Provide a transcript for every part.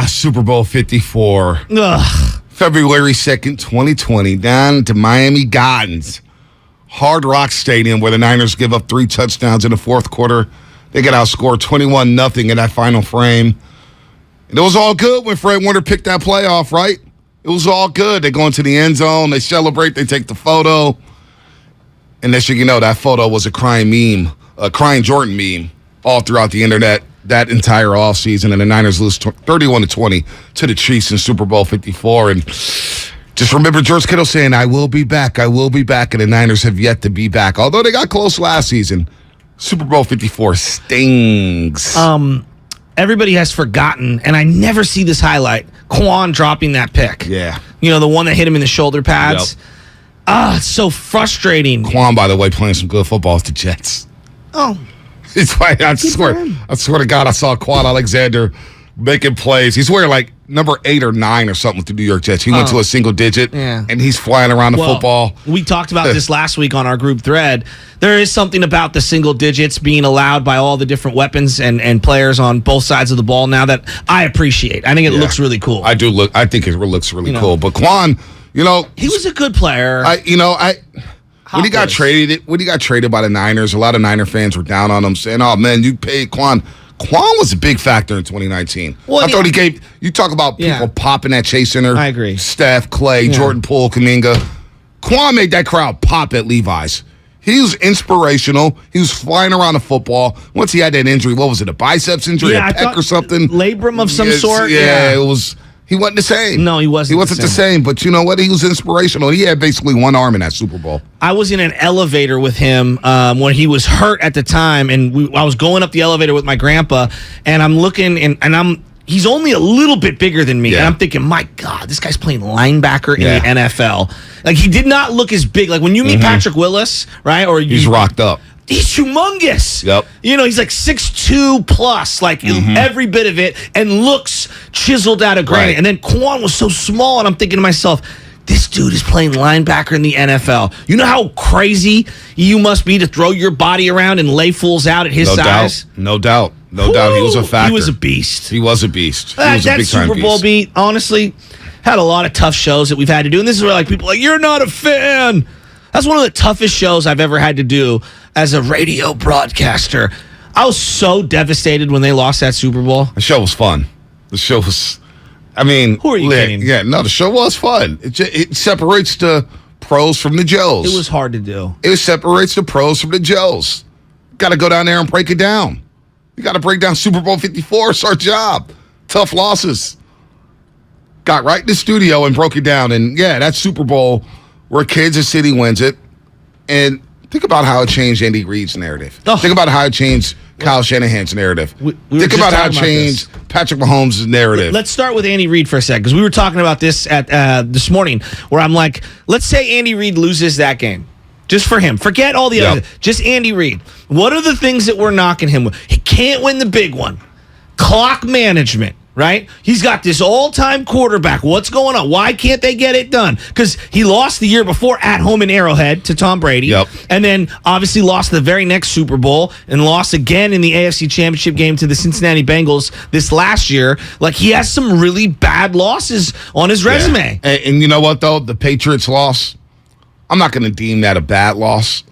Super Bowl 54. Ugh. February 2nd, 2020, down to Miami Gardens. Hard Rock Stadium, where the Niners give up 3 touchdowns in the fourth quarter. They get outscored 21-0 in that final frame. And it was all good when Fred Warner picked that play off, right? It was all good. They go into the end zone. They celebrate. They take the photo. And next thing you know, that photo was a crying meme, a crying Jordan meme all throughout the internet that entire offseason. And the Niners lose 31-20 to the Chiefs in Super Bowl 54. And just remember George Kittle saying, I will be back. I will be back. And the Niners have yet to be back. Although they got close last season, Super Bowl 54 stings. Everybody has forgotten, and I never see this highlight, Quan dropping that pick. Yeah. You know, the one that hit him in the shoulder pads. Yep. It's so frustrating. Quan, by the way, playing some good football with the Jets. Oh. It's why I swear to God, I saw Quan Alexander making plays. He's wearing like number 8 or 9 or something with the New York Jets. He went to a single digit, and he's flying around the football. We talked about this last week on our group thread. There is something about the single digits being allowed by all the different weapons and players on both sides of the ball now that I appreciate. I think it looks really cool. I think it looks really cool. But Quan, he was a good player. When he got traded by the Niners, a lot of Niner fans were down on him, saying, "Oh man, you paid Quan." Quan was a big factor in 2019. Well, I thought he gave. You talk about people popping at Chase Center. I agree. Steph, Clay, Jordan Poole, Kuminga. Quan made that crowd pop at Levi's. He was inspirational. He was flying around the football. Once he had that injury, what was it? A biceps injury, a pec or something? Labrum of some sort. Yeah, it was. He wasn't the same. No, he wasn't. He wasn't the same. But you know what? He was inspirational. He had basically one arm in that Super Bowl. I was in an elevator with him when he was hurt at the time, and I was going up the elevator with my grandpa, and I'm looking, and he's only a little bit bigger than me, and I'm thinking, my God, this guy's playing linebacker in the NFL. Like, he did not look as big. Like, when you meet Patrick Willis, right? He's rocked up. He's humongous. Yep. He's like 6'2 plus, like every bit of it, and looks chiseled out of granite. Right. And then Quan was so small, and I'm thinking to myself, this dude is playing linebacker in the NFL. You know how crazy you must be to throw your body around and lay fools out at his size? No doubt. He was a factor. He was a beast. He was a beast. That Super Bowl beat, honestly, had a lot of tough shows that we've had to do. And this is where people are like, you're not a fan. That's one of the toughest shows I've ever had to do as a radio broadcaster. I was so devastated when they lost that Super Bowl. The show was fun. The show was, who are you kidding? Yeah, no, the show was fun. It separates the pros from the Joes. It was hard to do. It separates the pros from the Joes. Got to go down there and break it down. You got to break down Super Bowl 54. It's our job. Tough losses. Got right in the studio and broke it down. And yeah, that Super Bowl where Kansas City wins it. And think about how it changed Andy Reid's narrative. Oh. Think about how it changed Kyle Shanahan's narrative. Think about how it changed Patrick Mahomes' narrative. Let's start with Andy Reid for a second, because we were talking about this at this morning, where I'm like, let's say Andy Reid loses that game. Just for him. Forget all the other. Just Andy Reid. What are the things that we're knocking him with? He can't win the big one. Clock management. Right? He's got this all-time quarterback. What's going on? Why can't they get it done? Because he lost the year before at home in Arrowhead to Tom Brady. Yep. And then obviously lost the very next Super Bowl and lost again in the AFC Championship game to the Cincinnati Bengals this last year. Like, he has some really bad losses on his resume. Yeah. And you know what, though? The Patriots loss, I'm not going to deem that a bad loss.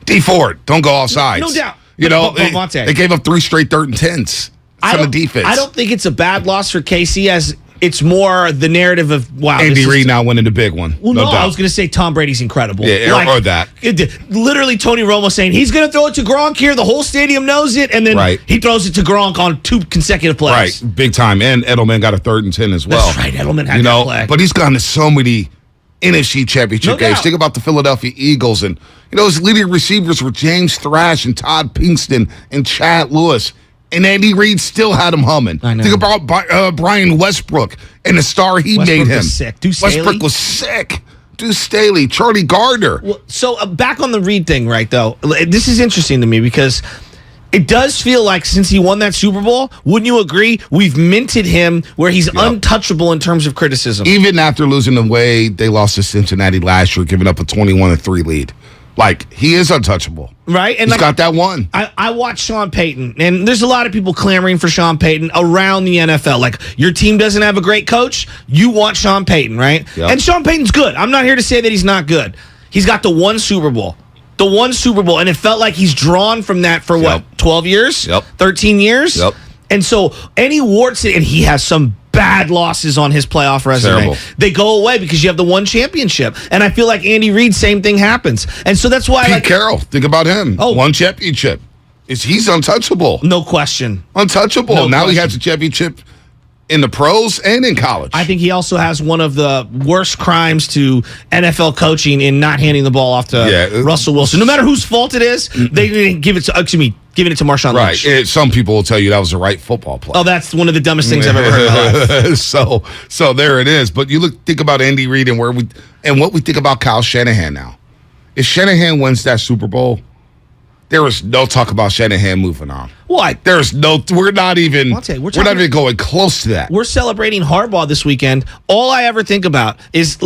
D Ford, don't go off sides. No doubt. They gave up 3 straight 3rd and 10s. From the defense. I don't think it's a bad loss for KC, as it's more the narrative of, wow. Andy Reid now winning the big one. Well, no, I was going to say Tom Brady's incredible. Yeah, or that. Literally, Tony Romo saying he's going to throw it to Gronk here. The whole stadium knows it. And then he throws it to Gronk on 2 consecutive plays. Right, big time. And Edelman got a 3rd and 10 as well. That's right, Edelman had that play. But he's gone to so many NFC championship games. Think about the Philadelphia Eagles. And, his leading receivers were James Thrash and Todd Pinkston and Chad Lewis. And Andy Reid still had him humming. I know. Think about Brian Westbrook and the star he made him. Was sick. Westbrook was sick. Deuce Staley, Charlie Gardner. Well, so back on the Reid thing, right, though. This is interesting to me because it does feel like since he won that Super Bowl, wouldn't you agree, we've minted him where he's untouchable in terms of criticism. Even after losing the way they lost to Cincinnati last year, giving up a 21-3 lead. Like, he is untouchable. Right? And he's got that one. I watched Sean Payton, and there's a lot of people clamoring for Sean Payton around the NFL. Like, your team doesn't have a great coach, you want Sean Payton, right? Yep. And Sean Payton's good. I'm not here to say that he's not good. He's got the one Super Bowl. The one Super Bowl, and it felt like he's drawn from that for what, 12 years? 13 years? Yep. And so any warts, and he has some bad losses on his playoff resume. Terrible. They go away because you have the one championship. And I feel like Andy Reid, same thing happens. And so that's why Pete Carroll, think about him. Oh. One championship. He's untouchable. No question. Untouchable. No now question. he has a championship in the pros and in college. I think he also has one of the worst crimes to NFL coaching in not handing the ball off to Russell Wilson. No matter whose fault it is, they didn't give it to, giving it to Marshawn Lynch. Right. Some people will tell you that was the right football play. Oh, that's one of the dumbest things I've ever heard in my life. So there it is. But you think about Andy Reid and what we think about Kyle Shanahan now. If Shanahan wins that Super Bowl, there is no talk about Shanahan moving on. What? There's no. We're not even. I'll tell you, we're not even going close to that. We're celebrating Harbaugh this weekend. All I ever think about is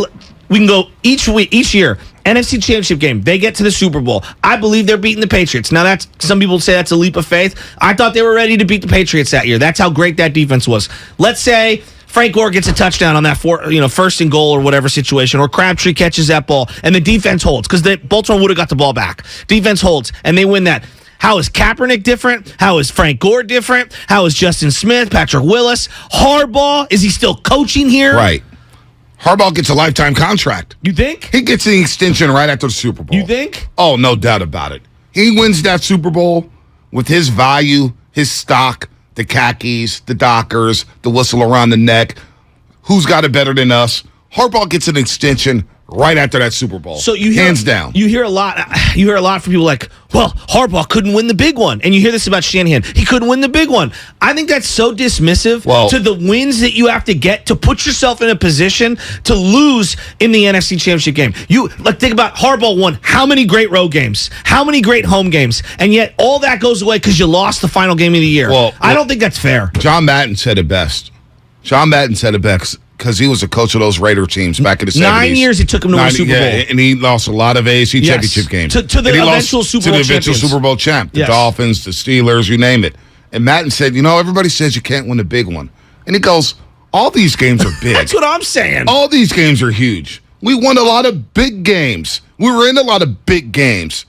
we can go each year. NFC Championship game. They get to the Super Bowl. I believe they're beating the Patriots. Now, that's some people say that's a leap of faith. I thought they were ready to beat the Patriots that year. That's how great that defense was. Let's say Frank Gore gets a touchdown on that first and goal or whatever situation, or Crabtree catches that ball, and the defense holds because Baltimore would have got the ball back. Defense holds, and they win that. How is Kaepernick different? How is Frank Gore different? How is Justin Smith, Patrick Willis? Harbaugh, is he still coaching here? Right. Harbaugh gets a lifetime contract. You think? He gets an extension right after the Super Bowl. You think? Oh, no doubt about it. He wins that Super Bowl with his value, his stock, the khakis, the Dockers, the whistle around the neck. Who's got it better than us? Harbaugh gets an extension right after that Super Bowl. So you hear, hands down. You hear a lot from people like, well, Harbaugh couldn't win the big one. And you hear this about Shanahan. He couldn't win the big one. I think that's so dismissive to the wins that you have to get to put yourself in a position to lose in the NFC Championship game. You think about Harbaugh won how many great road games, how many great home games, and yet all that goes away because you lost the final game of the year. I don't think that's fair. John Madden said it best. Because he was a coach of those Raider teams back in the 70s. 9 years it took him to win a Super Bowl. And he lost a lot of AFC championship games. To the eventual Super Bowl champions. Super Bowl champ. The Dolphins, the Steelers, you name it. And Madden said, everybody says you can't win a big one. And he goes, all these games are big. That's what I'm saying. All these games are huge. We won a lot of big games. We were in a lot of big games.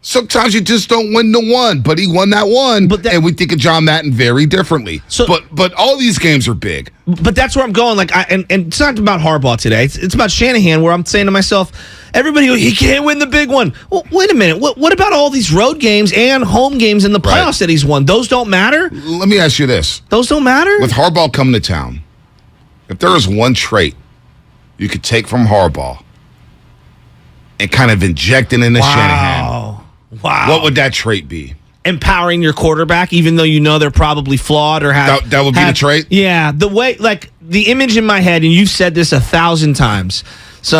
Sometimes you just don't win the one, but he won that one, and we think of John Madden very differently. But all these games are big. But that's where I'm going. And it's not about Harbaugh today. It's about Shanahan, where I'm saying to myself, everybody, he can't win the big one. Well, wait a minute. What about all these road games and home games in the playoffs that he's won? Those don't matter? Let me ask you this. Those don't matter? With Harbaugh coming to town, if there is one trait you could take from Harbaugh and kind of inject it into Shanahan, what would that trait be? Empowering your quarterback, even though they're probably flawed or have... That would be the trait? Yeah. The way, the image in my head, and you've said this 1,000 times. So,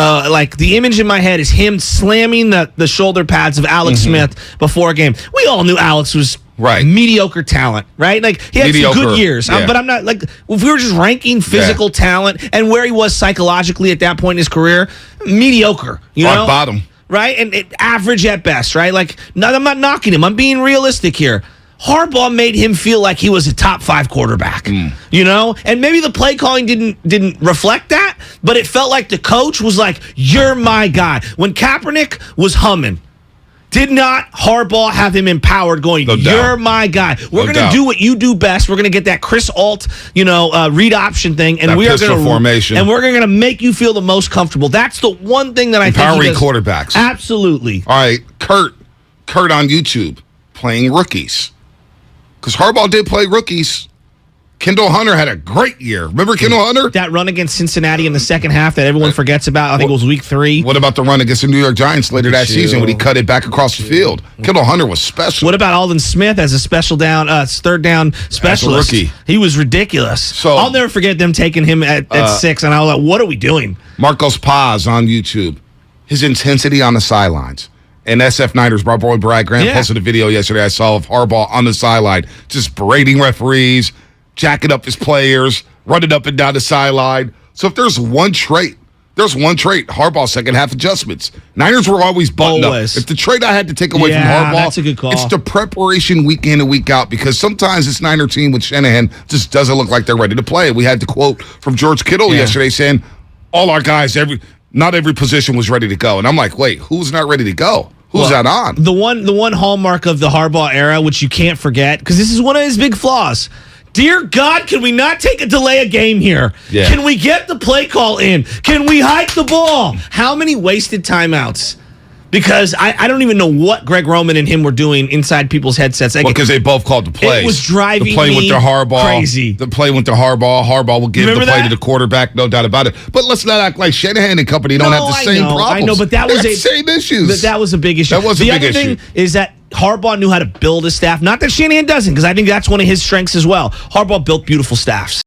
the image in my head is him slamming the shoulder pads of Alex Smith before a game. We all knew Alex was mediocre talent, right? He had some good years. But I'm not, if we were just ranking physical talent and where he was psychologically at that point in his career, mediocre. Rock bottom. Right? And average at best, right? I'm not knocking him. I'm being realistic here. Harbaugh made him feel like he was a top 5 quarterback, And maybe the play calling didn't reflect that, but it felt like the coach was like, you're my guy. When Kaepernick was humming, did not Harbaugh have him empowered going, you're my guy. We're going to do what you do best. We're going to get that Chris Alt, read option thing. And we are going to formation. And we're going to make you feel the most comfortable. That's the one thing that I think empowering quarterbacks. Absolutely. All right. Kurt on YouTube playing rookies. Because Harbaugh did play rookies. Kendall Hunter had a great year. Remember Kendall Hunter? That run against Cincinnati in the second half that everyone forgets about. I think it was week 3. What about the run against the New York Giants later that season when he cut it back across the field? Kendall Hunter was special. What about Aldon Smith as a third down specialist? As a rookie. He was ridiculous. So I'll never forget them taking him at 6, and I was like, what are we doing? Marcos Paz on YouTube. His intensity on the sidelines. And SF Niners, my boy Brad Graham posted a video yesterday I saw of Harbaugh on the sideline, just berating referees, jacking up his players, running up and down the sideline. So if there's one trait There's one trait, Harbaugh second half adjustments. Niners were always buttoned up. If the trait I had to take away from Harbaugh, that's a good call. It's the preparation week in and week out, because sometimes this Niner team with Shanahan just doesn't look like they're ready to play. We had the quote from George Kittle yesterday saying, all our guys, not every position was ready to go. And I'm like, wait, who's not ready to go? Who's that on? The one hallmark of the Harbaugh era, which you can't forget, because this is one of his big flaws. Dear God, can we not take a delay a game here? Yeah. Can we get the play call in? Can we hike the ball? How many wasted timeouts? Because I don't even know what Greg Roman and him were doing inside people's headsets. Because they both called the plays. It was driving the play me went to Harbaugh, crazy. The play went to Harbaugh. Harbaugh will give the play to the quarterback, no doubt about it. But let's not act like Shanahan and company don't have the same problems. I know, but that was same issues. That was a big issue. That was a big issue. The other thing is that Harbaugh knew how to build a staff. Not that Shanahan doesn't, because I think that's one of his strengths as well. Harbaugh built beautiful staffs.